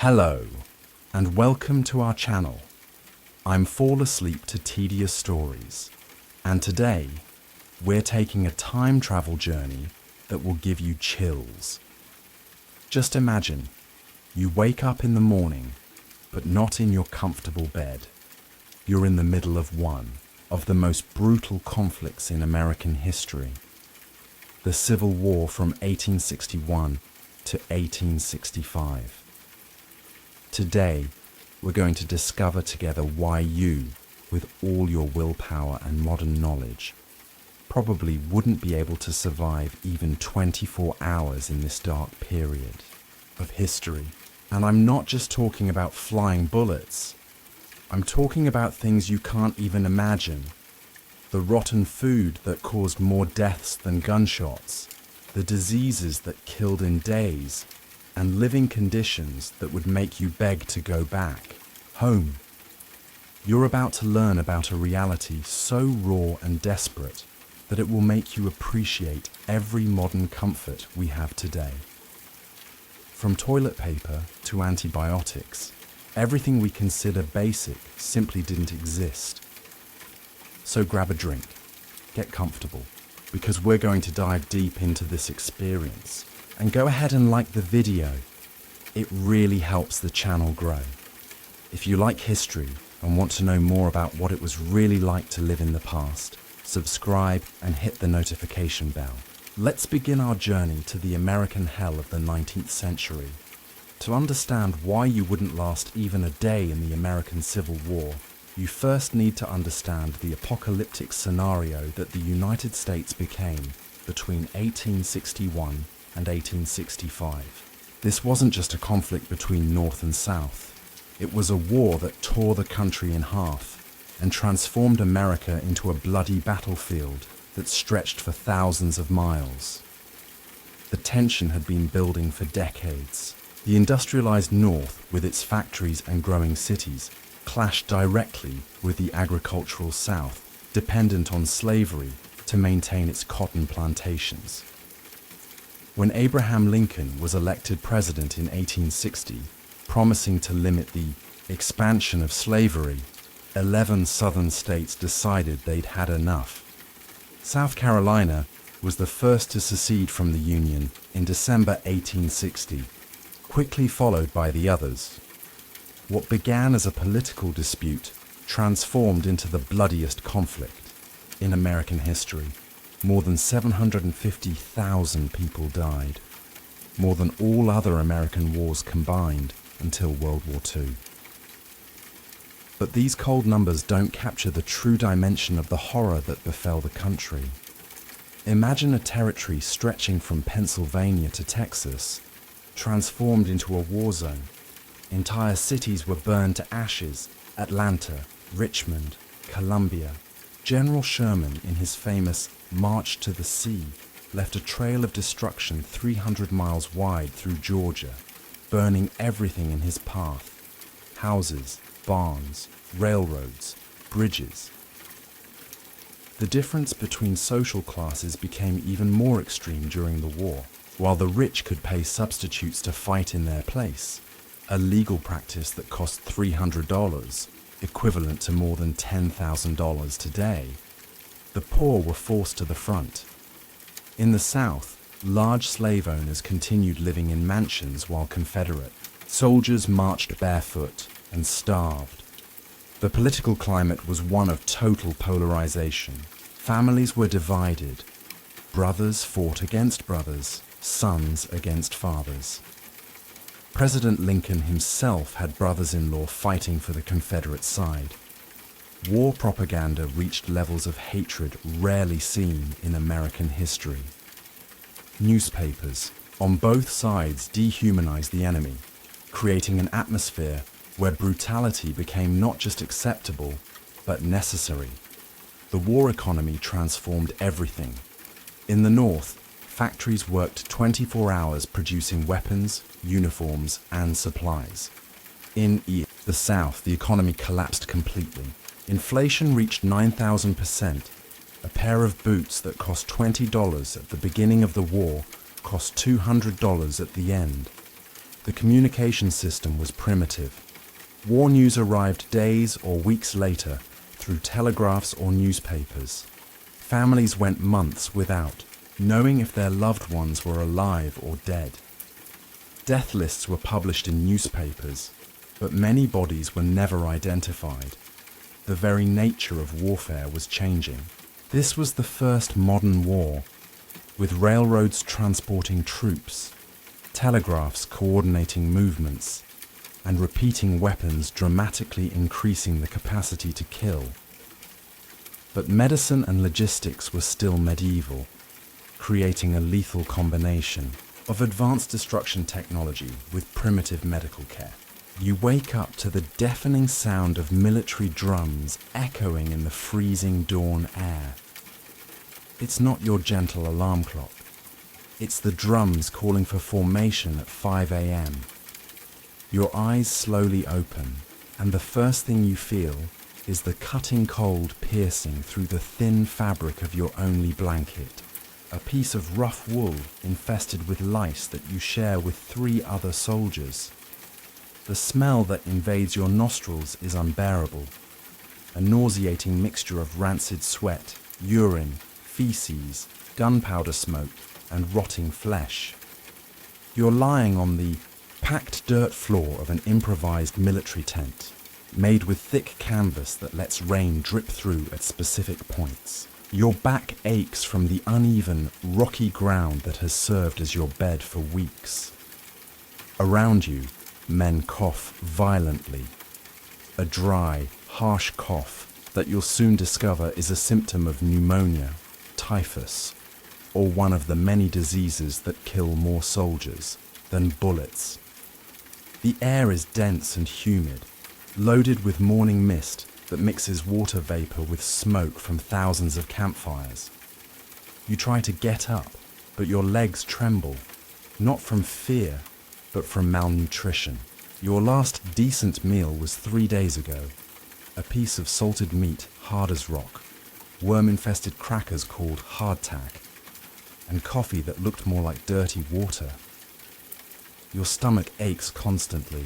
Hello, and welcome to our channel. I'm Fall Asleep to Tedious Stories, and today we're taking a time travel journey that will give you chills. Just imagine, you wake up in the morning, but not in your comfortable bed. You're in the middle of one of the most brutal conflicts in American history. The Civil War from 1861 to 1865. Today, we're going to discover together why you, with all your willpower and modern knowledge, probably wouldn't be able to survive even 24 hours in this dark period of history. And I'm not just talking about flying bullets. I'm talking about things you can't even imagine. The rotten food that caused more deaths than gunshots, the diseases that killed in days, and living conditions that would make you beg to go back home. You're about to learn about a reality so raw and desperate that it will make you appreciate every modern comfort we have today. From toilet paper to antibiotics, everything we consider basic simply didn't exist. So grab a drink, get comfortable, because we're going to dive deep into this experience. And go ahead and like the video. It really helps the channel grow. If you like history and want to know more about what it was really like to live in the past, subscribe and hit the notification bell. Let's begin our journey to the American hell of the 19th century. To understand why you wouldn't last even a day in the American Civil War, you first need to understand the apocalyptic scenario that the United States became between 1861 and 1865. This wasn't just a conflict between North and South. It was a war that tore the country in half and transformed America into a bloody battlefield that stretched for thousands of miles. The tension had been building for decades. The industrialized North, with its factories and growing cities, clashed directly with the agricultural South, dependent on slavery to maintain its cotton plantations. When Abraham Lincoln was elected president in 1860, promising to limit the expansion of slavery, 11 southern states decided they'd had enough. South Carolina was the first to secede from the Union in December 1860, quickly followed by the others. What began as a political dispute transformed into the bloodiest conflict in American history. More than 750,000 people died, more than all other American wars combined until World War II. But these cold numbers don't capture the true dimension of the horror that befell the country. Imagine a territory stretching from Pennsylvania to Texas, transformed into a war zone. Entire cities were burned to ashes. Atlanta, Richmond, Columbia. General Sherman, in his famous March to the Sea, left a trail of destruction 300 miles wide through Georgia, burning everything in his path: houses, barns, railroads, bridges. The difference between social classes became even more extreme during the war. While the rich could pay substitutes to fight in their place, a legal practice that cost $300, equivalent to more than $10,000 today, the poor were forced to the front. In the South, large slave owners continued living in mansions while Confederate soldiers marched barefoot and starved. The political climate was one of total polarization. Families were divided. Brothers fought against brothers, sons against fathers. President Lincoln himself had brothers-in-law fighting for the Confederate side. War propaganda reached levels of hatred rarely seen in American history. Newspapers on both sides dehumanized the enemy, creating an atmosphere where brutality became not just acceptable, but necessary. The war economy transformed everything. In the North, factories worked 24 hours producing weapons, uniforms, and supplies. In the South, the economy collapsed completely. Inflation reached 9,000%. A pair of boots that cost $20 at the beginning of the war cost $200 at the end. The communication system was primitive. War news arrived days or weeks later through telegraphs or newspapers. Families went months without knowing if their loved ones were alive or dead. Death lists were published in newspapers, but many bodies were never identified. The very nature of warfare was changing. This was the first modern war, with railroads transporting troops, telegraphs coordinating movements, and repeating weapons dramatically increasing the capacity to kill. But medicine and logistics were still medieval, creating a lethal combination of advanced destruction technology with primitive medical care. You wake up to the deafening sound of military drums echoing in the freezing dawn air. It's not your gentle alarm clock. It's the drums calling for formation at 5 a.m. Your eyes slowly open, and the first thing you feel is the cutting cold piercing through the thin fabric of your only blanket, a piece of rough wool infested with lice that you share with 3 other soldiers. The smell that invades your nostrils is unbearable, a nauseating mixture of rancid sweat, urine, feces, gunpowder smoke, and rotting flesh. You're lying on the packed dirt floor of an improvised military tent, made with thick canvas that lets rain drip through at specific points. Your back aches from the uneven, rocky ground that has served as your bed for weeks. Around you, men cough violently, a dry, harsh cough that you'll soon discover is a symptom of pneumonia, typhus, or one of the many diseases that kill more soldiers than bullets. The air is dense and humid, loaded with morning mist that mixes water vapor with smoke from thousands of campfires. You try to get up, but your legs tremble, not from fear, but from malnutrition. Your last decent meal was 3 days ago. A piece of salted meat, hard as rock, worm-infested crackers called hardtack, and coffee that looked more like dirty water. Your stomach aches constantly,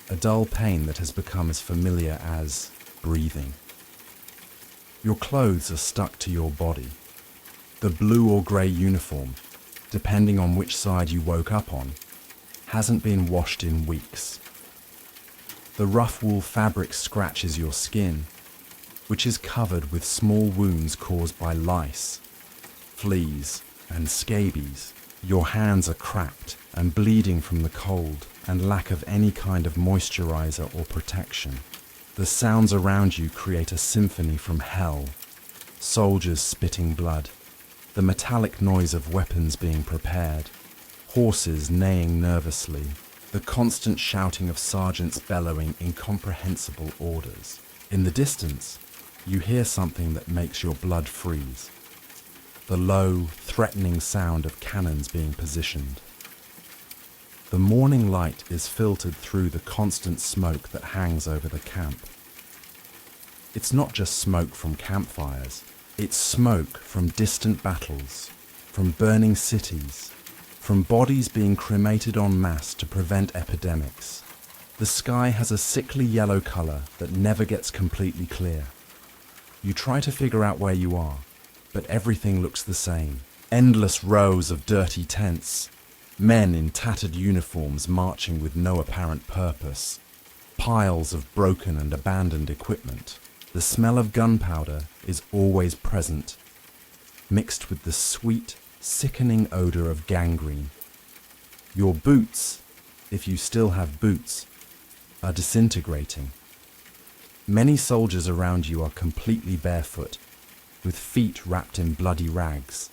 a dull pain that has become as familiar as breathing. Your clothes are stuck to your body. The blue or grey uniform, depending on which side you woke up on, hasn't been washed in weeks. The rough wool fabric scratches your skin, which is covered with small wounds caused by lice, fleas, and scabies. Your hands are cracked and bleeding from the cold and lack of any kind of moisturizer or protection. The sounds around you create a symphony from hell. Soldiers spitting blood, the metallic noise of weapons being prepared, horses neighing nervously, the constant shouting of sergeants bellowing incomprehensible orders. In the distance, you hear something that makes your blood freeze. The low, threatening sound of cannons being positioned. The morning light is filtered through the constant smoke that hangs over the camp. It's not just smoke from campfires, it's smoke from distant battles, from burning cities, from bodies being cremated en masse to prevent epidemics. The sky has a sickly yellow color that never gets completely clear. You try to figure out where you are, but everything looks the same. Endless rows of dirty tents, men in tattered uniforms marching with no apparent purpose, piles of broken and abandoned equipment. The smell of gunpowder is always present, mixed with the sweet, sickening odor of gangrene. Your boots, if you still have boots, are disintegrating. Many soldiers around you are completely barefoot, with feet wrapped in bloody rags.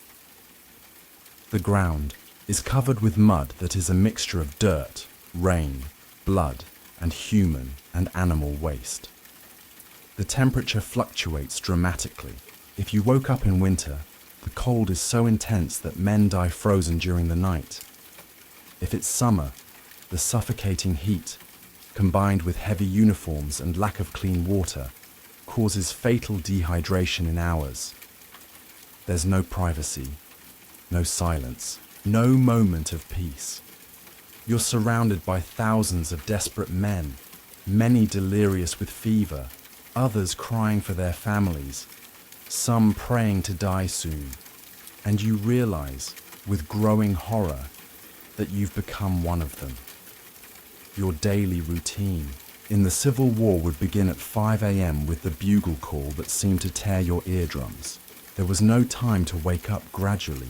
The ground is covered with mud that is a mixture of dirt, rain, blood, and human and animal waste. The temperature fluctuates dramatically. If you woke up in winter, the cold is so intense that men die frozen during the night. If it's summer, the suffocating heat, combined with heavy uniforms and lack of clean water, causes fatal dehydration in hours. There's no privacy, no silence, no moment of peace. You're surrounded by thousands of desperate men, many delirious with fever, others crying for their families, some praying to die soon. And you realize, with growing horror, that you've become one of them. Your daily routine in the Civil War would begin at 5 a.m. with the bugle call that seemed to tear your eardrums. There was no time to wake up gradually.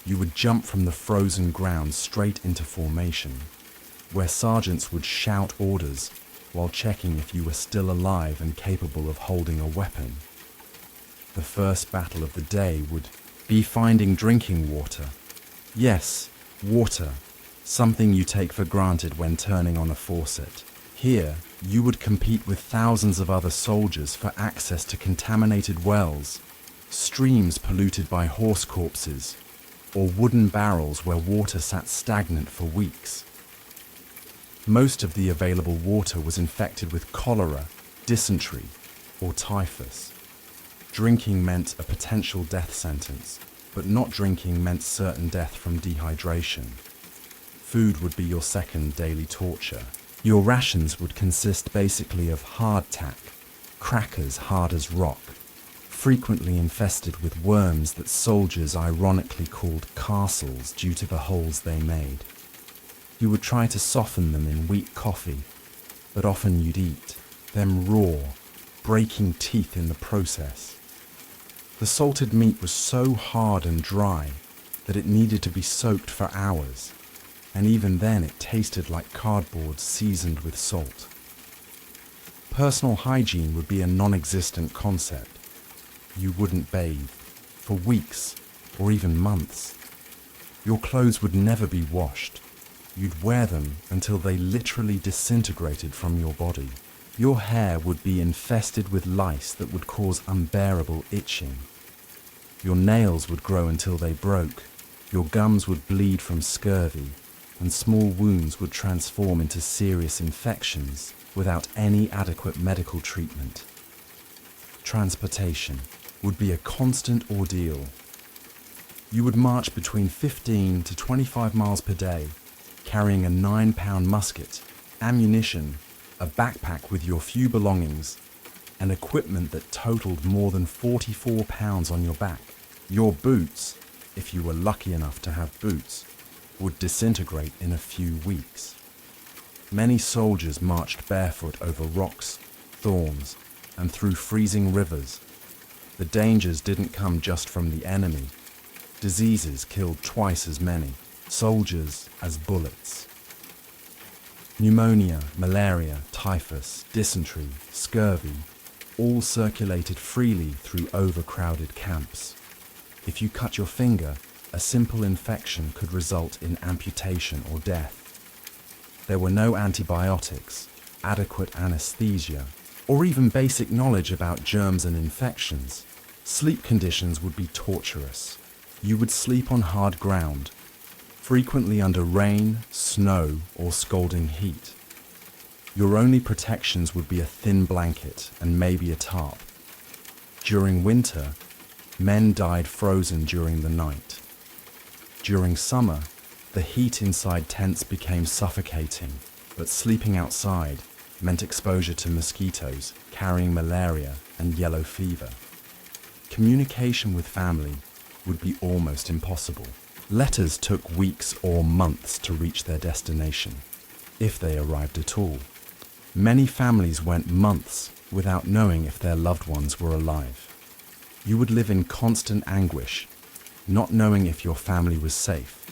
You would jump from the frozen ground straight into formation, where sergeants would shout orders while checking if you were still alive and capable of holding a weapon. The first battle of the day would be finding drinking water. Yes, water, something you take for granted when turning on a faucet. Here, you would compete with thousands of other soldiers for access to contaminated wells, streams polluted by horse corpses, or wooden barrels where water sat stagnant for weeks. Most of the available water was infected with cholera, dysentery, or typhus. Drinking meant a potential death sentence, but not drinking meant certain death from dehydration. Food would be your second daily torture. Your rations would consist basically of hardtack, crackers hard as rock, frequently infested with worms that soldiers ironically called castles due to the holes they made. You would try to soften them in weak coffee, but often you'd eat them raw, breaking teeth in the process. The salted meat was so hard and dry that it needed to be soaked for hours, and even then it tasted like cardboard seasoned with salt. Personal hygiene would be a non-existent concept. You wouldn't bathe for weeks or even months. Your clothes would never be washed. You'd wear them until they literally disintegrated from your body. Your hair would be infested with lice that would cause unbearable itching. Your nails would grow until they broke. Your gums would bleed from scurvy, and small wounds would transform into serious infections without any adequate medical treatment. Transportation would be a constant ordeal. You would march between 15 to 25 miles per day, carrying a 9-pound musket, ammunition, a backpack with your few belongings, and equipment that totaled more than 44 pounds on your back. Your boots, if you were lucky enough to have boots, would disintegrate in a few weeks. Many soldiers marched barefoot over rocks, thorns, and through freezing rivers. The dangers didn't come just from the enemy. Diseases killed twice as many soldiers as bullets. Pneumonia, malaria, typhus, dysentery, scurvy, all circulated freely through overcrowded camps. If you cut your finger, a simple infection could result in amputation or death. There were no antibiotics, adequate anesthesia, or even basic knowledge about germs and infections. Sleep conditions would be torturous. You would sleep on hard ground, frequently under rain, snow, or scalding heat. Your only protections would be a thin blanket and maybe a tarp. During winter, men died frozen during the night. During summer, the heat inside tents became suffocating, but sleeping outside meant exposure to mosquitoes, carrying malaria and yellow fever. Communication with family would be almost impossible. Letters took weeks or months to reach their destination, if they arrived at all. Many families went months without knowing if their loved ones were alive. You would live in constant anguish, not knowing if your family was safe,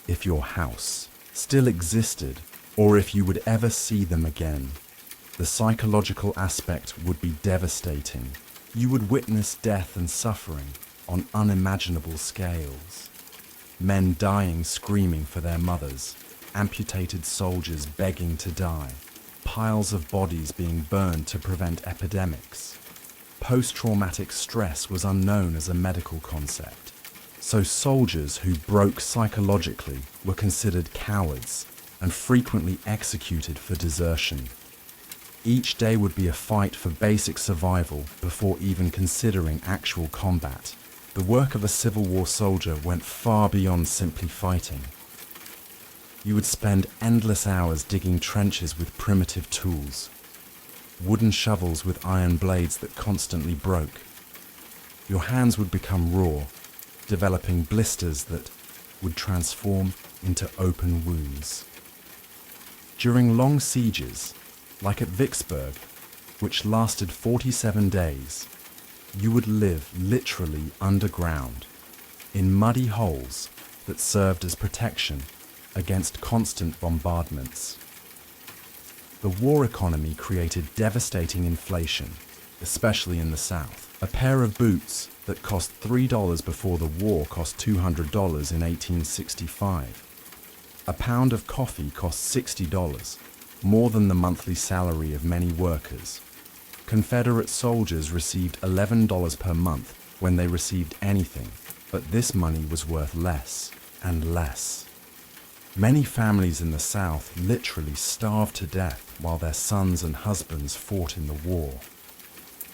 if your house still existed, or if you would ever see them again. The psychological aspect would be devastating. You would witness death and suffering on unimaginable scales. Men dying screaming for their mothers, amputated soldiers begging to die, piles of bodies being burned to prevent epidemics. Post-traumatic stress was unknown as a medical concept, so soldiers who broke psychologically were considered cowards and frequently executed for desertion. Each day would be a fight for basic survival before even considering actual combat. The work of a Civil War soldier went far beyond simply fighting. You would spend endless hours digging trenches with primitive tools, wooden shovels with iron blades that constantly broke. Your hands would become raw, developing blisters that would transform into open wounds. During long sieges, like at Vicksburg, which lasted 47 days, you would live literally underground, in muddy holes that served as protection against constant bombardments. The war economy created devastating inflation, especially in the South. A pair of boots that cost $3 before the war cost $200 in 1865. A pound of coffee cost $60, more than the monthly salary of many workers. Confederate soldiers received $11 per month when they received anything, but this money was worth less and less. Many families in the South literally starved to death while their sons and husbands fought in the war.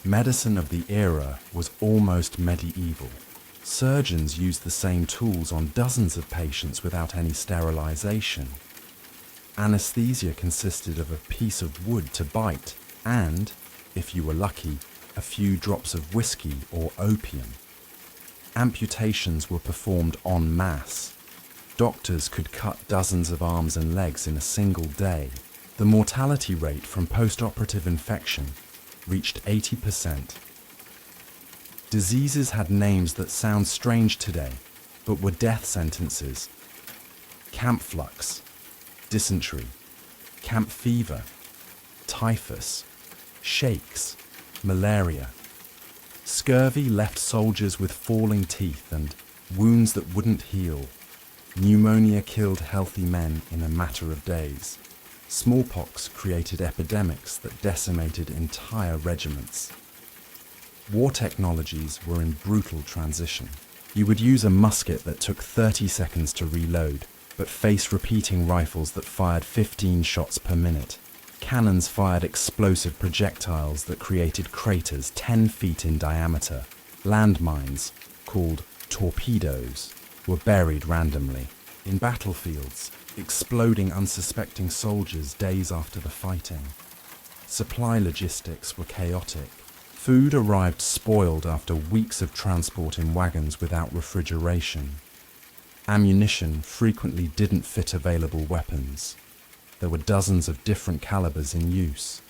Medicine of the era was almost medieval. Surgeons used the same tools on dozens of patients without any sterilization. Anesthesia consisted of a piece of wood to bite and, if you were lucky, a few drops of whiskey or opium. Amputations were performed en masse. Doctors could cut dozens of arms and legs in a single day. The mortality rate from post-operative infection reached 80%. Diseases had names that sound strange today, but were death sentences. Camp flux, dysentery, camp fever, typhus, shakes, malaria. Scurvy left soldiers with falling teeth and wounds that wouldn't heal. Pneumonia killed healthy men in a matter of days. Smallpox created epidemics that decimated entire regiments. War technologies were in brutal transition. You would use a musket that took 30 seconds to reload, but face repeating rifles that fired 15 shots per minute. Cannons fired explosive projectiles that created craters 10 feet in diameter. Landmines, called torpedoes, were buried randomly in battlefields, exploding unsuspecting soldiers days after the fighting. Supply logistics were chaotic. Food arrived spoiled after weeks of transport in wagons without refrigeration. Ammunition frequently didn't fit available weapons. There were dozens of different calibers in use.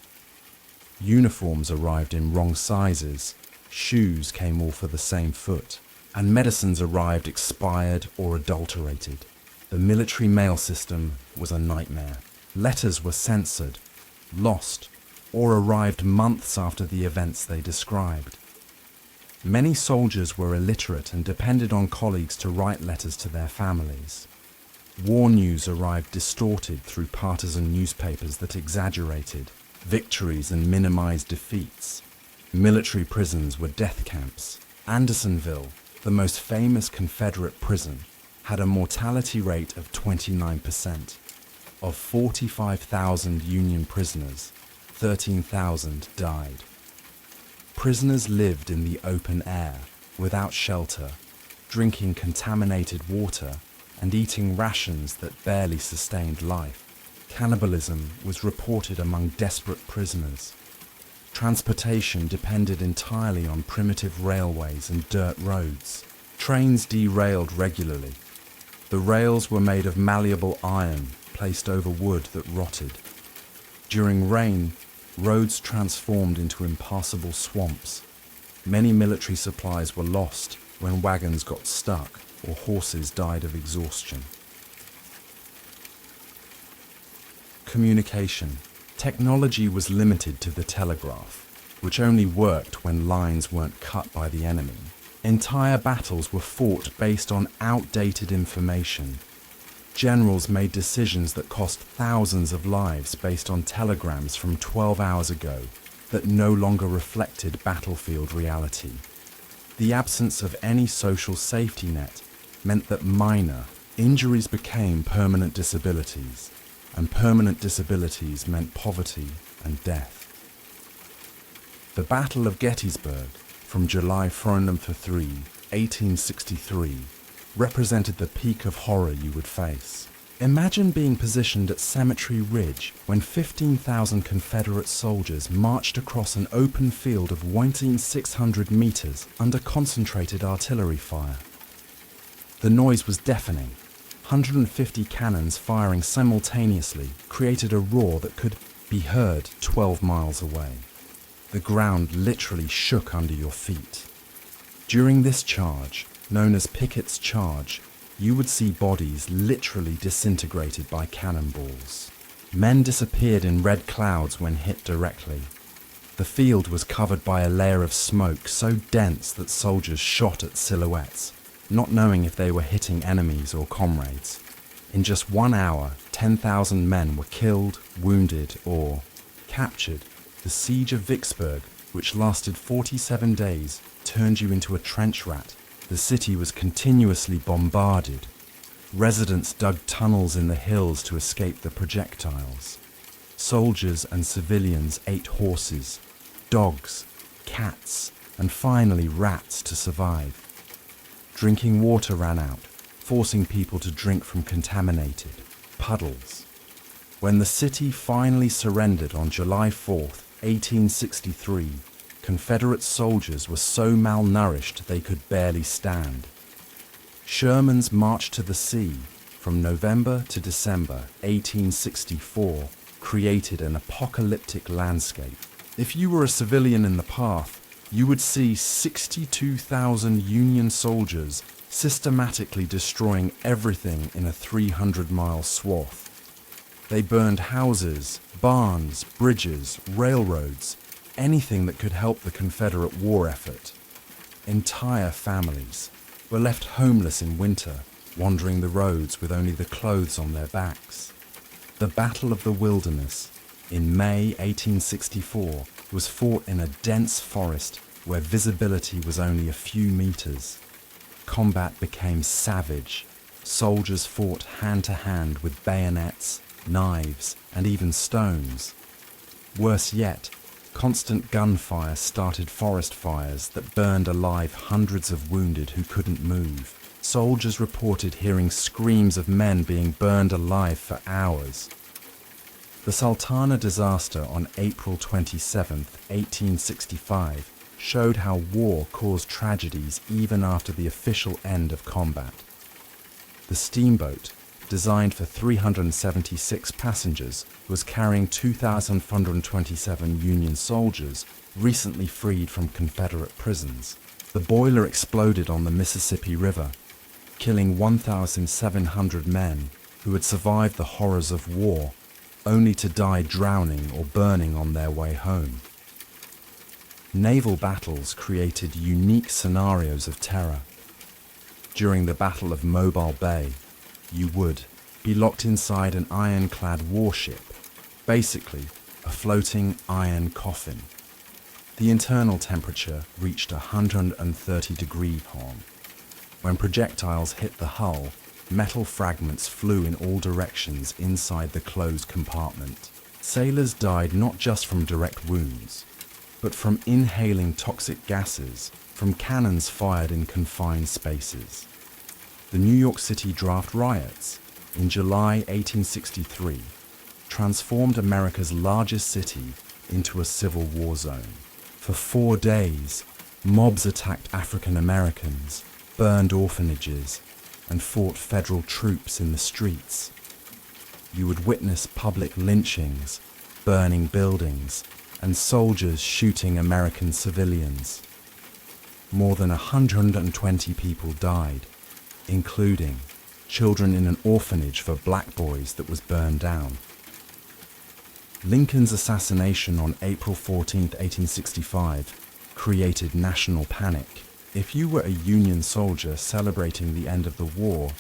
Uniforms arrived in wrong sizes, shoes came all for the same foot, and medicines arrived expired or adulterated. The military mail system was a nightmare. Letters were censored, lost, or arrived months after the events they described. Many soldiers were illiterate and depended on colleagues to write letters to their families. War news arrived distorted through partisan newspapers that exaggerated victories and minimized defeats. Military prisons were death camps. Andersonville, the most famous Confederate prison, had a mortality rate of 29%. Of 45,000 Union prisoners, 13,000 died. Prisoners lived in the open air, without shelter, drinking contaminated water and eating rations that barely sustained life. Cannibalism was reported among desperate prisoners. Transportation depended entirely on primitive railways and dirt roads. Trains derailed regularly. The rails were made of malleable iron placed over wood that rotted. During rain, roads transformed into impassable swamps. Many military supplies were lost when wagons got stuck or horses died of exhaustion. Communication. Technology was limited to the telegraph, which only worked when lines weren't cut by the enemy. Entire battles were fought based on outdated information. Generals made decisions that cost thousands of lives based on telegrams from 12 hours ago that no longer reflected battlefield reality. The absence of any social safety net meant that minor injuries became permanent disabilities, and permanent disabilities meant poverty and death. The Battle of Gettysburg, from July 3, 1863, represented the peak of horror you would face. Imagine being positioned at Cemetery Ridge when 15,000 Confederate soldiers marched across an open field of 1,600 meters under concentrated artillery fire. The noise was deafening. 150 cannons firing simultaneously created a roar that could be heard 12 miles away. The ground literally shook under your feet. During this charge, known as Pickett's Charge, you would see bodies literally disintegrated by cannonballs. Men disappeared in red clouds when hit directly. The field was covered by a layer of smoke so dense that soldiers shot at silhouettes, not knowing if they were hitting enemies or comrades. In just 1 hour, 10,000 men were killed, wounded, or captured. The siege of Vicksburg, which lasted 47 days, turned you into a trench rat. The city was continuously bombarded. Residents dug tunnels in the hills to escape the projectiles. Soldiers and civilians ate horses, dogs, cats, and finally rats to survive. Drinking water ran out, forcing people to drink from contaminated puddles. When the city finally surrendered on July 4th, 1863, Confederate soldiers were so malnourished they could barely stand. Sherman's March to the Sea from November to December 1864 created an apocalyptic landscape. If you were a civilian in the path, you would see 62,000 Union soldiers systematically destroying everything in a 300-mile swath. They burned houses, barns, bridges, railroads, anything that could help the Confederate war effort. Entire families were left homeless in winter, wandering the roads with only the clothes on their backs. The Battle of the Wilderness in May 1864 was fought in a dense forest where visibility was only a few meters. Combat became savage. Soldiers fought hand to hand with bayonets, knives, and even stones. Worse yet, constant gunfire started forest fires that burned alive hundreds of wounded who couldn't move. Soldiers reported hearing screams of men being burned alive for hours. The Sultana disaster on April 27, 1865, showed how war caused tragedies even after the official end of combat. The steamboat, designed for 376 passengers, was carrying 2,427 Union soldiers recently freed from Confederate prisons. The boiler exploded on the Mississippi River, killing 1,700 men who had survived the horrors of war, only to die drowning or burning on their way home. Naval battles created unique scenarios of terror. During the Battle of Mobile Bay, you would be locked inside an ironclad warship, basically a floating iron coffin. The internal temperature reached 130 degrees Celsius. When projectiles hit the hull, metal fragments flew in all directions inside the closed compartment. Sailors died not just from direct wounds, but from inhaling toxic gases from cannons fired in confined spaces. The New York City draft riots in July 1863 transformed America's largest city into a civil war zone. For 4 days, mobs attacked African Americans, burned orphanages, and fought federal troops in the streets. You would witness public lynchings, burning buildings, and soldiers shooting American civilians. More than 120 people died, including children in an orphanage for black boys that was burned down. Lincoln's assassination on April 14, 1865, created national panic. If you were a Union soldier celebrating the end of the war,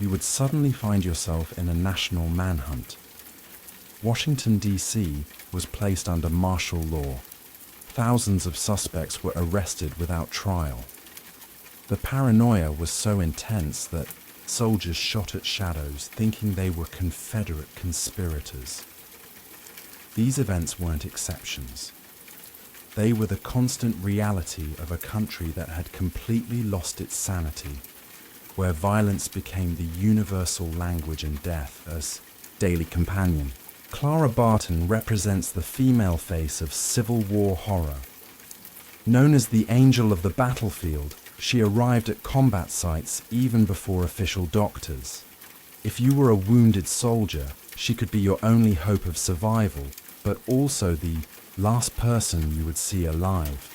you would suddenly find yourself in a national manhunt. Washington, D.C. was placed under martial law. Thousands of suspects were arrested without trial. The paranoia was so intense that soldiers shot at shadows thinking they were Confederate conspirators. These events weren't exceptions. They were the constant reality of a country that had completely lost its sanity. where violence became the universal language and death as daily companion. Clara Barton represents the female face of Civil War horror. Known as the Angel of the Battlefield, she arrived at combat sites even before official doctors. If you were a wounded soldier, she could be your only hope of survival, but also the last person you would see alive.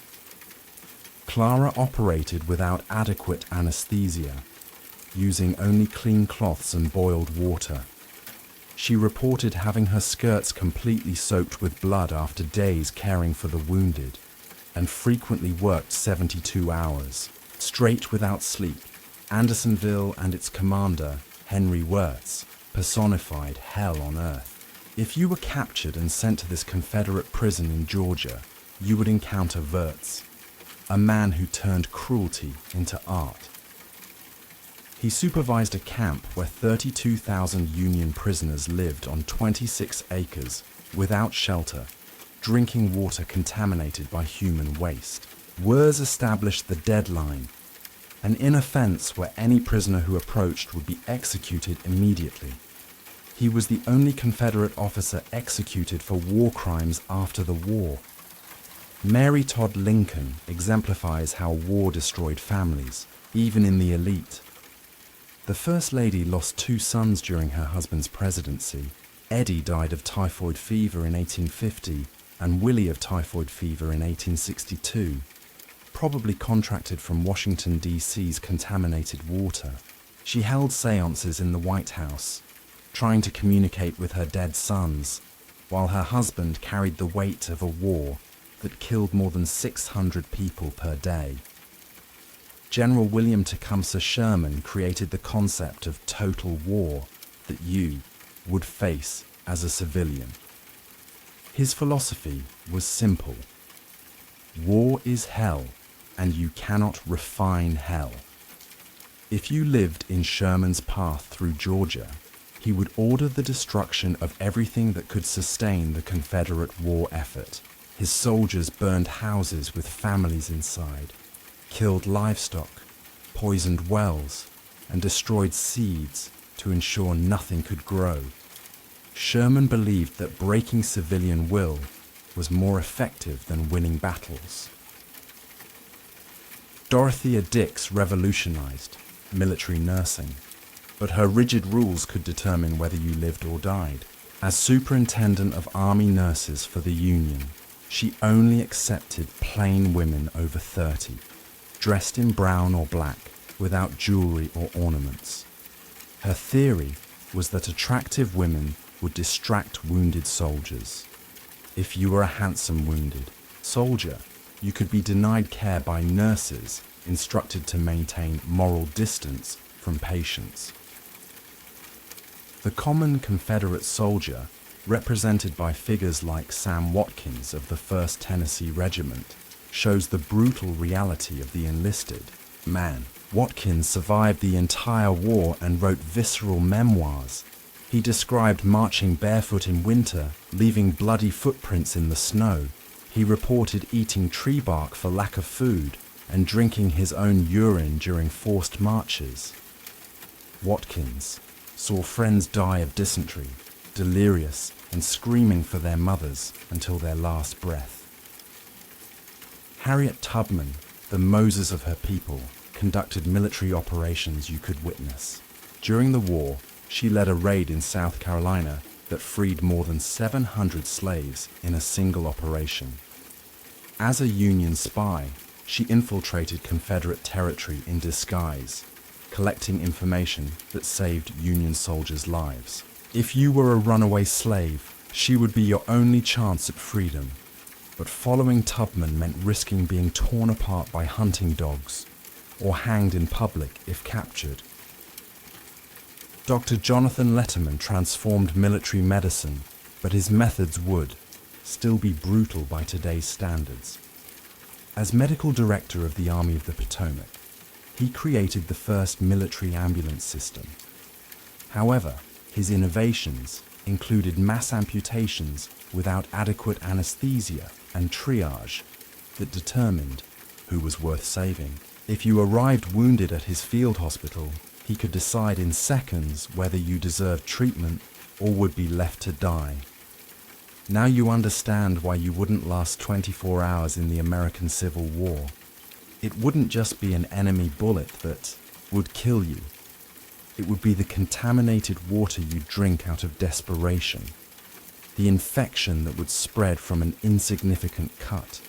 Clara operated without adequate anesthesia, using only clean cloths and boiled water. She reported having her skirts completely soaked with blood after days caring for the wounded, and frequently worked 72 hours, straight without sleep. Andersonville and its commander, Henry Wirtz, personified hell on earth. If you were captured and sent to this Confederate prison in Georgia, you would encounter Wirtz, a man who turned cruelty into art. He supervised a camp where 32,000 Union prisoners lived on 26 acres without shelter, drinking water contaminated by human waste. Wirtz established the deadline, an inner fence where any prisoner who approached would be executed immediately. He was the only Confederate officer executed for war crimes after the war. Mary Todd Lincoln exemplifies how war destroyed families, even in the elite. The First Lady lost 2 sons during her husband's presidency. Eddie died of typhoid fever in 1850 and Willie of typhoid fever in 1862, probably contracted from Washington, D.C.'s contaminated water. She held seances in the White House, trying to communicate with her dead sons, while her husband carried the weight of a war that killed more than 600 people per day. General William Tecumseh Sherman created the concept of total war that you would face as a civilian. His philosophy was simple. War is hell, and you cannot refine hell. If you lived in Sherman's path through Georgia, he would order the destruction of everything that could sustain the Confederate war effort. His soldiers burned houses with families inside, killed livestock, poisoned wells, and destroyed seeds to ensure nothing could grow. Sherman believed that breaking civilian will was more effective than winning battles. Dorothea Dix revolutionized military nursing, but her rigid rules could determine whether you lived or died. As superintendent of Army nurses for the Union, she only accepted plain women over 30, dressed in brown or black, without jewelry or ornaments. Her theory was that attractive women would distract wounded soldiers. If you were a handsome wounded soldier, you could be denied care by nurses instructed to maintain moral distance from patients. The common Confederate soldier, represented by figures like Sam Watkins of the 1st Tennessee Regiment, shows the brutal reality of the enlisted man. Watkins survived the entire war and wrote visceral memoirs. He described marching barefoot in winter, leaving bloody footprints in the snow. He reported eating tree bark for lack of food and drinking his own urine during forced marches. Watkins saw friends die of dysentery, delirious and screaming for their mothers until their last breath. Harriet Tubman, the Moses of her people, conducted military operations you could witness. During the war, she led a raid in South Carolina that freed more than 700 slaves in a single operation. As a Union spy, she infiltrated Confederate territory in disguise, collecting information that saved Union soldiers' lives. If you were a runaway slave, she would be your only chance at freedom. But following Tubman meant risking being torn apart by hunting dogs or hanged in public if captured. Dr. Jonathan Letterman transformed military medicine, but his methods would still be brutal by today's standards. As medical director of the Army of the Potomac, he created the first military ambulance system. However, his innovations included mass amputations without adequate anesthesia and triage that determined who was worth saving. If you arrived wounded at his field hospital, He could decide in seconds whether you deserved treatment or would be left to die. Now you understand why you wouldn't last 24 hours in the American Civil War. It wouldn't just be an enemy bullet that would kill you. It would be the contaminated water you drink out of desperation, the infection that would spread from an insignificant cut,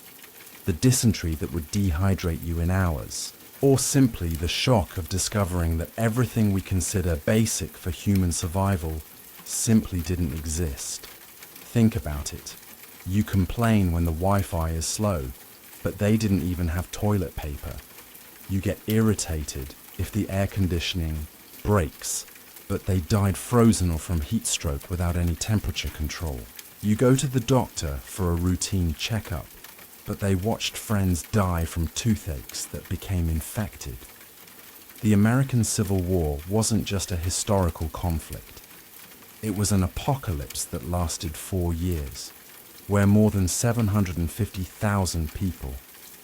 the dysentery that would dehydrate you in hours, or simply the shock of discovering that everything we consider basic for human survival simply didn't exist. Think about it. You complain when the Wi-Fi is slow, but they didn't even have toilet paper. You get irritated if the air conditioning breaks, but they died frozen or from heat stroke without any temperature control. You go to the doctor for a routine checkup, but they watched friends die from toothaches that became infected. The American Civil War wasn't just a historical conflict. It was an apocalypse that lasted 4 years, where more than 750,000 people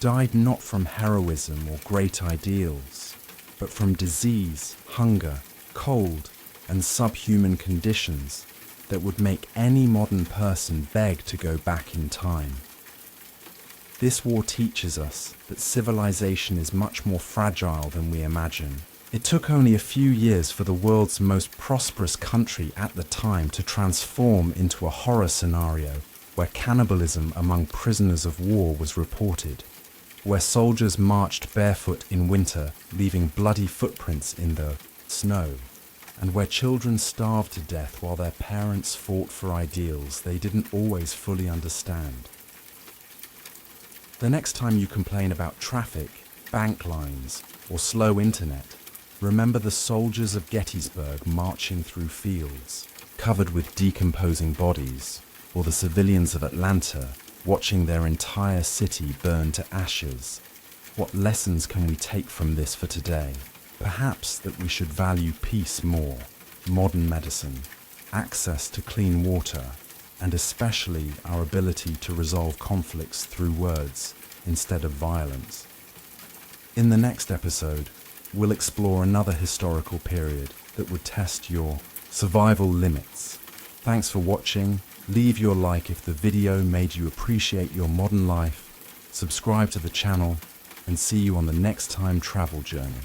died not from heroism or great ideals, but from disease, hunger, cold, and subhuman conditions that would make any modern person beg to go back in time. This war teaches us that civilization is much more fragile than we imagine. It took only a few years for the world's most prosperous country at the time to transform into a horror scenario where cannibalism among prisoners of war was reported, where soldiers marched barefoot in winter, leaving bloody footprints in the snow, and where children starved to death while their parents fought for ideals they didn't always fully understand. The next time you complain about traffic, bank lines, or slow internet, remember the soldiers of Gettysburg marching through fields covered with decomposing bodies, or the civilians of Atlanta watching their entire city burn to ashes. What lessons can we take from this for today? Perhaps that we should value peace more, modern medicine, access to clean water, and especially our ability to resolve conflicts through words instead of violence. In the next episode, we'll explore another historical period that would test your survival limits. Thanks for watching. Leave your like if the video made you appreciate your modern life, subscribe to the channel, and see you on the next time travel journey.